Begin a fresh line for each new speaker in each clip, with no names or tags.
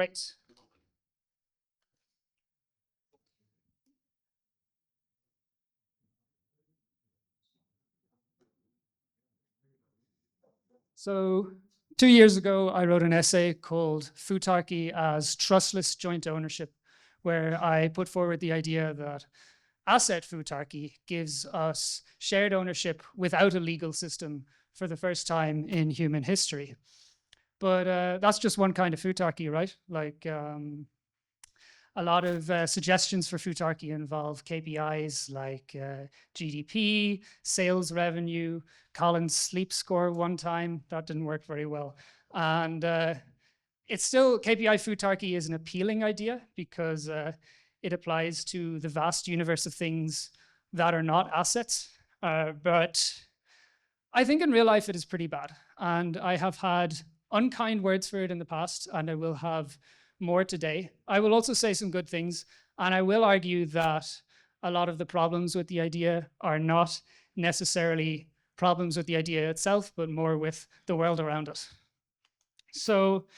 Great. So 2 years ago, I wrote an essay called Futarchy as Trustless Joint Ownership, where I put forward the idea that asset Futarchy gives us shared ownership without a legal system for the first time in human history. But that's just one kind of Futarchy, right? Like a lot of suggestions for Futarchy involve KPIs like GDP, sales revenue, Colin's sleep score one time. That didn't work very well. And it's still, KPI Futarchy is an appealing idea because it applies to the vast universe of things that are not assets. But I think in real life it is pretty bad. And I have had unkind words for it in the past, and I will have more today. I will also say some good things, and I will argue that a lot of the problems with the idea are not necessarily problems with the idea itself, but more with the world around us. So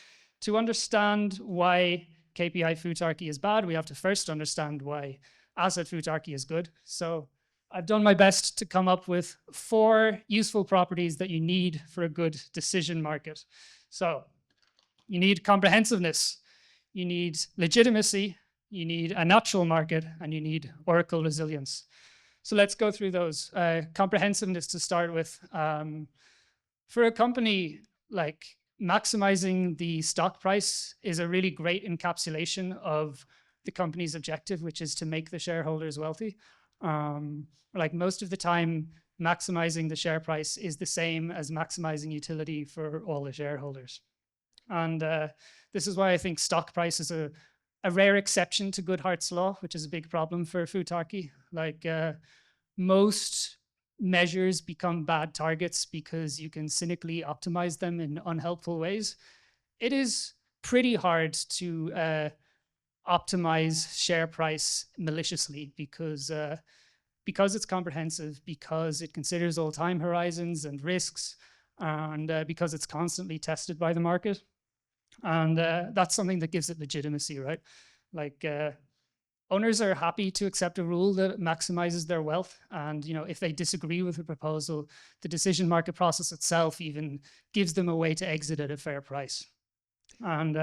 to understand why KPI Futarchy is bad, we have to first understand why asset Futarchy is good. So I've done my best to come up with 4 useful properties that you need for a good decision market. So you need comprehensiveness, you need legitimacy, you need a natural market, and you need oracle resilience. So let's go through those. Comprehensiveness to start with. For a company, like maximizing the stock price is a really great encapsulation of the company's objective, which is to make the shareholders wealthy. Like most of the time, maximizing the share price is the same as maximizing utility for all the shareholders. And this is why I think stock price is a rare exception to Goodhart's law, which is a big problem for Futarchy. Like most measures become bad targets because you can cynically optimize them in unhelpful ways. It is pretty hard to optimize share price maliciously because it's comprehensive, because it considers all time horizons and risks, and because it's constantly tested by the market. And that's something that gives it legitimacy, right? Like owners are happy to accept a rule that maximizes their wealth. And if they disagree with a proposal, the decision market process itself even gives them a way to exit at a fair price. And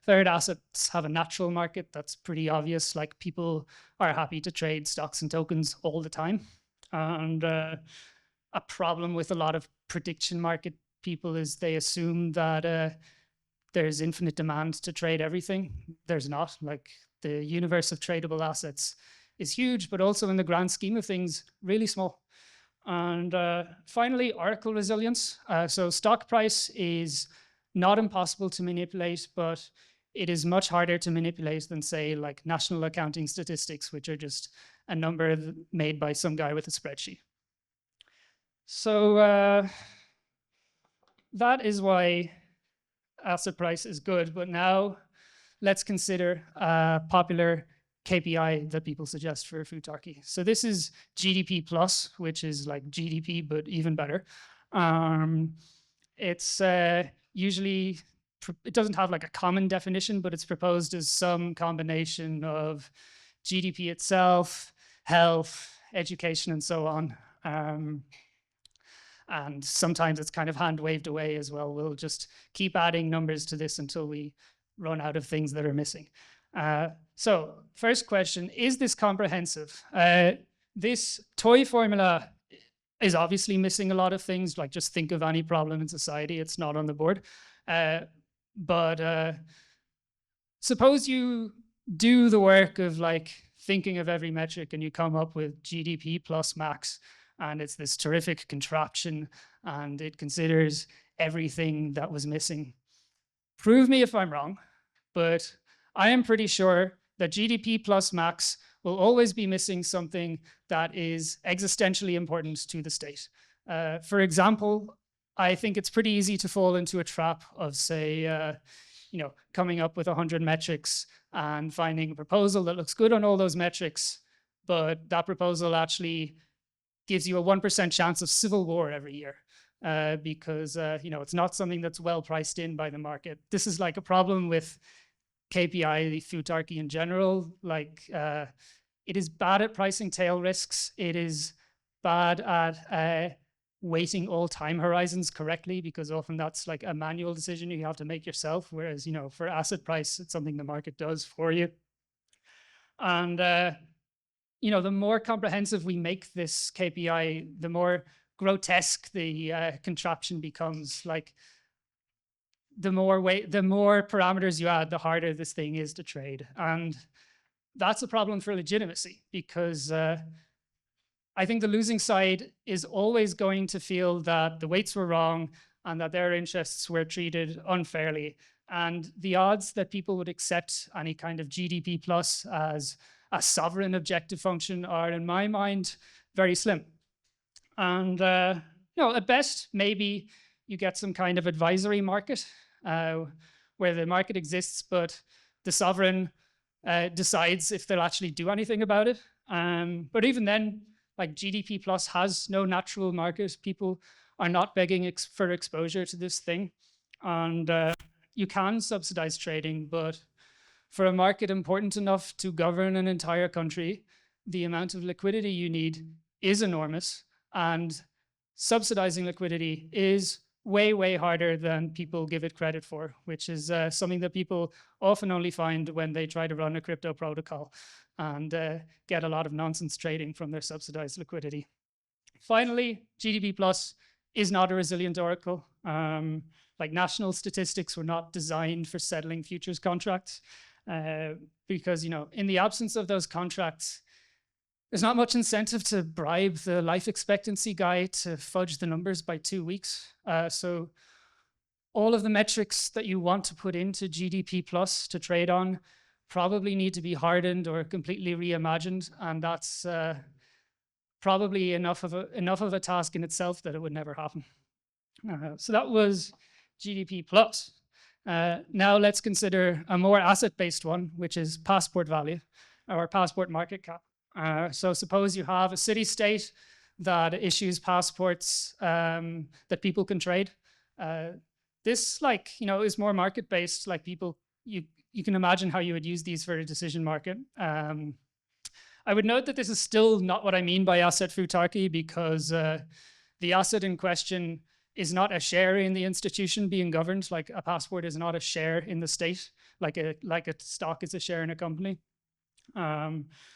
third, assets have a natural market. That's pretty obvious. Like people are happy to trade stocks and tokens all the time. And a problem with a lot of prediction market people is they assume that there's infinite demand to trade everything. There's not. Like the universe of tradable assets is huge, but also in the grand scheme of things, really small. And finally, oracle resilience. So stock price is not impossible to manipulate, but it is much harder to manipulate than, say, like national accounting statistics, which are just a number made by some guy with a spreadsheet. So that is why asset price is good. But now let's consider a popular KPI that people suggest for Futarchy. So this is GDP plus, which is like GDP, but even better. It's usually, it doesn't have like a common definition, but it's proposed as some combination of GDP itself, health, education, and so on. And sometimes it's kind of hand waved away as well. We'll just keep adding numbers to this until we run out of things that are missing. So first question, is this comprehensive? This toy formula is obviously missing a lot of things. Like just think of any problem in society, it's not on the board. But suppose you do the work of like thinking of every metric and you come up with GDP plus max, and it's this terrific contraption and it considers everything that was missing. Prove me if I'm wrong, but I am pretty sure that GDP plus max will always be missing something that is existentially important to the state. For example, I think it's pretty easy to fall into a trap of, say, coming up with 100 metrics and finding a proposal that looks good on all those metrics, but that proposal actually gives you a 1% chance of civil war every year because it's not something that's well priced in by the market. This is like a problem with KPI, the Futarchy in general. Like it is bad at pricing tail risks. It is bad at weighting all time horizons correctly, because often that's like a manual decision you have to make yourself. Whereas, for asset price, it's something the market does for you. And, the more comprehensive we make this KPI, the more grotesque the contraption becomes. Like the more parameters you add, the harder this thing is to trade. And that's a problem for legitimacy, because I think the losing side is always going to feel that the weights were wrong and that their interests were treated unfairly. And the odds that people would accept any kind of GDP plus as a sovereign objective function are, in my mind, very slim. And at best, maybe you get some kind of advisory market where the market exists, but the sovereign decides if they'll actually do anything about it. But even then, like GDP plus has no natural market. People are not begging for exposure to this thing. And you can subsidize trading, but for a market important enough to govern an entire country, the amount of liquidity you need is enormous. And subsidizing liquidity is way, way harder than people give it credit for, which is something that people often only find when they try to run a crypto protocol and get a lot of nonsense trading from their subsidized liquidity. Finally, GDP plus is not a resilient oracle. Like national statistics were not designed for settling futures contracts because, in the absence of those contracts, there's not much incentive to bribe the life expectancy guy to fudge the numbers by 2 weeks. So all of the metrics that you want to put into GDP plus to trade on probably need to be hardened or completely reimagined. And that's probably enough of a task in itself that it would never happen. So that was GDP plus. Now let's consider a more asset-based one, which is passport value or passport market cap. So suppose you have a city-state that issues passports that people can trade. This, is more market-based. Like people, you can imagine how you would use these for a decision market. I would note that this is still not what I mean by asset Futarchy, because the asset in question is not a share in the institution being governed. Like a passport is not a share in the state, like a stock is a share in a company.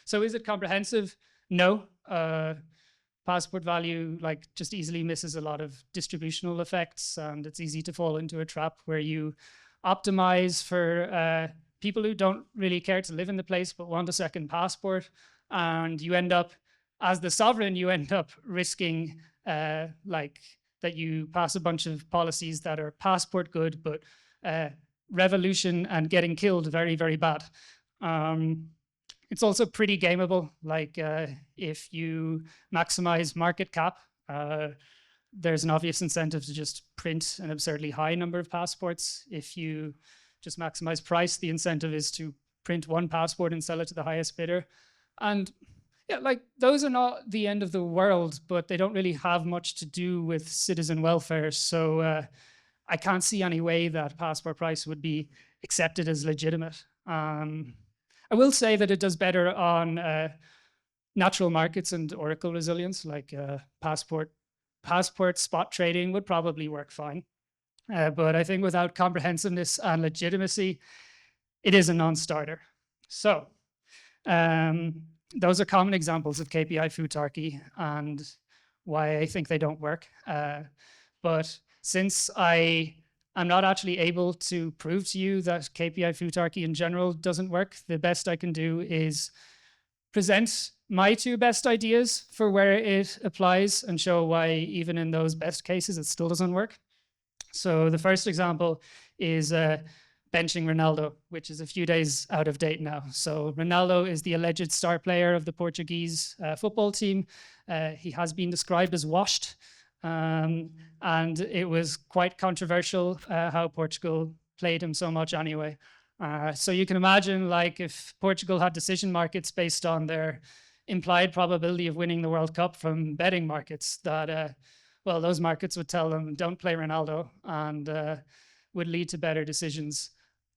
So is it comprehensive? No. Passport value just easily misses a lot of distributional effects, and it's easy to fall into a trap where you optimize for people who don't really care to live in the place but want a second passport, and you end up, as the sovereign, you end up risking that you pass a bunch of policies that are passport good but revolution and getting killed very, very bad. It's also pretty gameable. If you maximize market cap, there's an obvious incentive to just print an absurdly high number of passports. If you just maximize price, the incentive is to print one passport and sell it to the highest bidder. And yeah, those are not the end of the world, but they don't really have much to do with citizen welfare. So I can't see any way that passport price would be accepted as legitimate. I will say that it does better on natural markets and oracle resilience, like passport spot trading would probably work fine. But I think without comprehensiveness and legitimacy, it is a non-starter. So those are common examples of KPI Futarchy and why I think they don't work. But since I'm not actually able to prove to you that KPI Futarchy in general doesn't work, the best I can do is present my two best ideas for where it applies and show why even in those best cases it still doesn't work. So the first example is benching Ronaldo, which is a few days out of date now. So Ronaldo is the alleged star player of the Portuguese football team. He has been described as washed. And it was quite controversial how Portugal played him so much anyway. So you can imagine if Portugal had decision markets based on their implied probability of winning the World Cup from betting markets, that, those markets would tell them don't play Ronaldo and would lead to better decisions.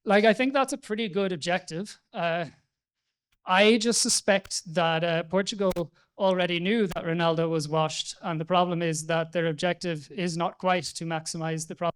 Like, I think that's a pretty good objective. I just suspect that Portugal already knew that Ronaldo was washed, and the problem is that their objective is not quite to maximize the profit.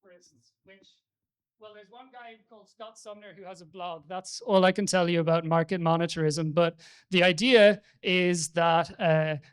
For instance, well, there's one guy called Scott Sumner who has a blog. That's all I can tell you about market monetarism. But the idea is that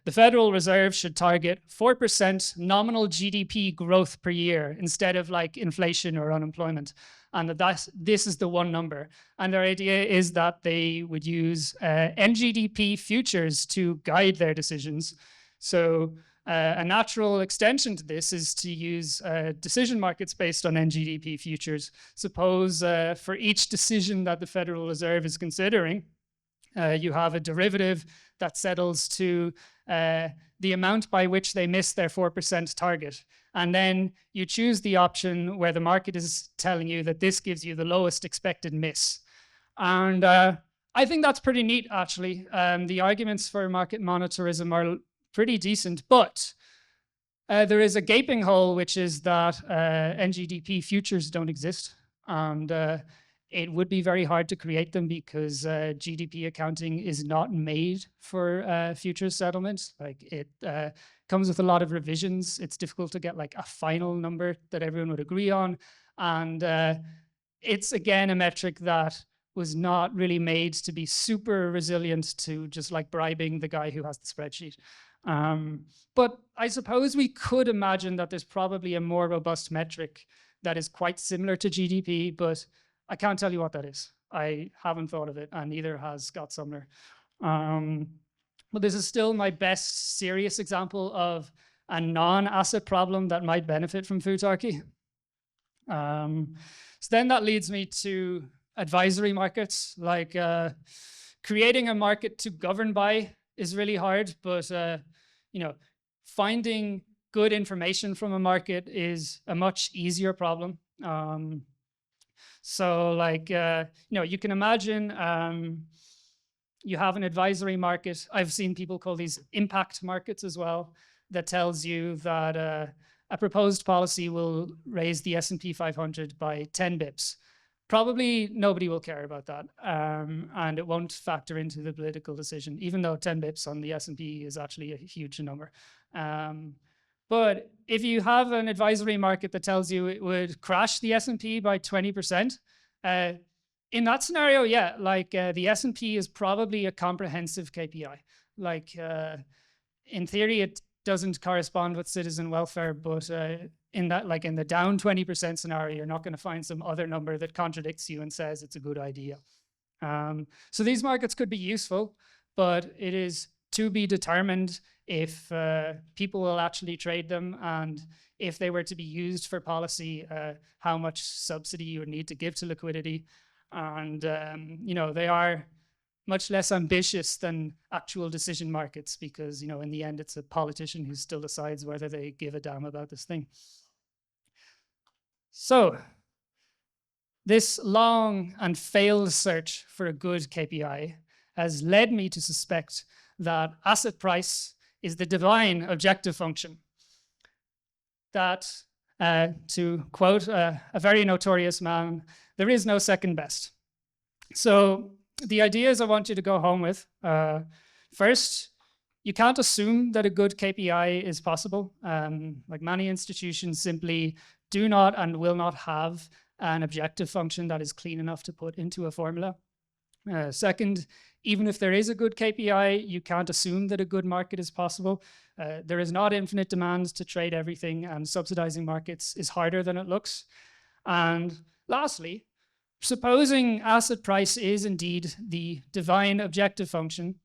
the Federal Reserve should target 4% nominal GDP growth per year instead of like inflation or unemployment. And this is the one number. And their idea is that they would use NGDP futures to guide their decisions. So a natural extension to this is to use decision markets based on NGDP futures. Suppose for each decision that the Federal Reserve is considering, you have a derivative that settles to the amount by which they miss their 4% target. And then you choose the option where the market is telling you that this gives you the lowest expected miss. And I think that's pretty neat, actually. The arguments for market monetarism are pretty decent, but there is a gaping hole, which is that NGDP futures don't exist. And it would be very hard to create them because GDP accounting is not made for futures settlement. Like, it comes with a lot of revisions. It's difficult to get like a final number that everyone would agree on. And it's, again, a metric that was not really made to be super resilient to just like bribing the guy who has the spreadsheet. But I suppose we could imagine that there's probably a more robust metric that is quite similar to GDP, but I can't tell you what that is. I haven't thought of it, and neither has Scott Sumner. But this is still my best serious example of a non-asset problem that might benefit from Futarchy. So then that leads me to advisory markets. Like, creating a market to govern by is really hard, but finding good information from a market is a much easier problem. So like, you can imagine you have an advisory market. I've seen people call these impact markets as well, that tells you that a proposed policy will raise the S&P 500 by 10 bips. Probably nobody will care about that, and it won't factor into the political decision, even though 10 bips on the S&P is actually a huge number. But if you have an advisory market that tells you it would crash the S&P by 20%, in that scenario, yeah, like the S&P is probably a comprehensive KPI. Like, in theory, it doesn't correspond with citizen welfare, but in that, like in the down 20% scenario, you're not going to find some other number that contradicts you and says it's a good idea. So these markets could be useful, but it is to be determined if people will actually trade them, and if they were to be used for policy, how much subsidy you would need to give to liquidity. And they are much less ambitious than actual decision markets, because in the end it's a politician who still decides whether they give a damn about this thing. So this long and failed search for a good KPI has led me to suspect that asset price is the divine objective function. That, to quote a very notorious man, there is no second best. So the ideas I want you to go home with. First, you can't assume that a good KPI is possible. Like, many institutions simply do not and will not have an objective function that is clean enough to put into a formula. Second, even if there is a good KPI, you can't assume that a good market is possible. There is not infinite demand to trade everything, and subsidizing markets is harder than it looks. And lastly, supposing asset price is indeed the divine objective function,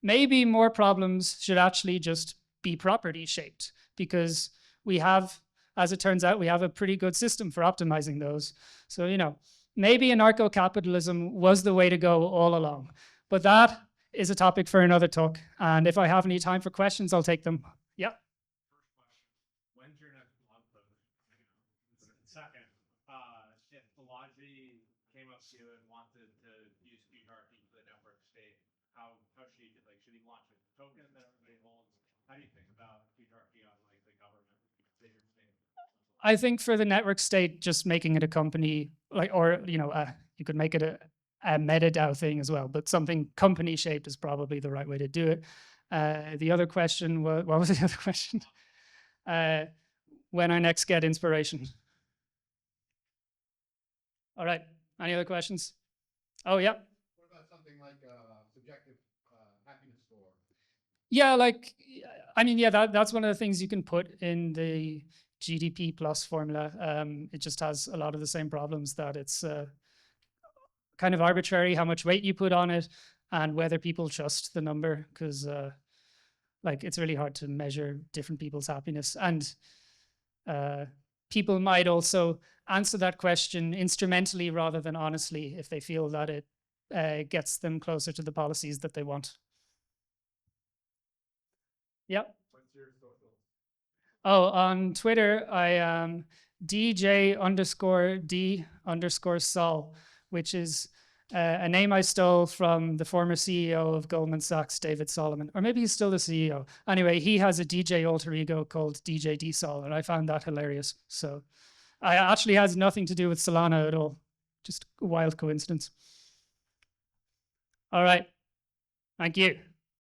maybe more problems should actually just be property shaped, because we have, as it turns out, we have a pretty good system for optimizing those. So, maybe anarcho-capitalism was the way to go all along. But that is a topic for another talk. And if I have any time for questions, I'll take them. Yeah.
First question, when's your next blog post? Second, if Futarchy came up to you and wanted to use Futarchy for the network state, how should he do? Like, should he launch a token that everybody holds? How do you think about Futarchy on like the government state?
I think for the network state, just making it a company, or you could make it a MetaDAO thing as well, but something company shaped is probably the right way to do it. The other question was, what was the other question? When I next get inspiration. All right. Any other questions? Oh, yeah.
What about something like subjective happiness score?
Yeah, that's one of the things you can put in the GDP plus formula. It just has a lot of the same problems, that it's kind of arbitrary how much weight you put on it and whether people trust the number, because it's really hard to measure different people's happiness. And people might also answer that question instrumentally rather than honestly if they feel that it gets them closer to the policies that they want. Yep.
What's your social?
Oh, on Twitter, I am DJ_D_Sol, which is a name I stole from the former CEO of Goldman Sachs, David Solomon, or maybe he's still the CEO. Anyway, he has a DJ alter ego called DJ D Sol, and I found that hilarious. So it actually has nothing to do with Solana at all. Just a wild coincidence. All right. Thank you.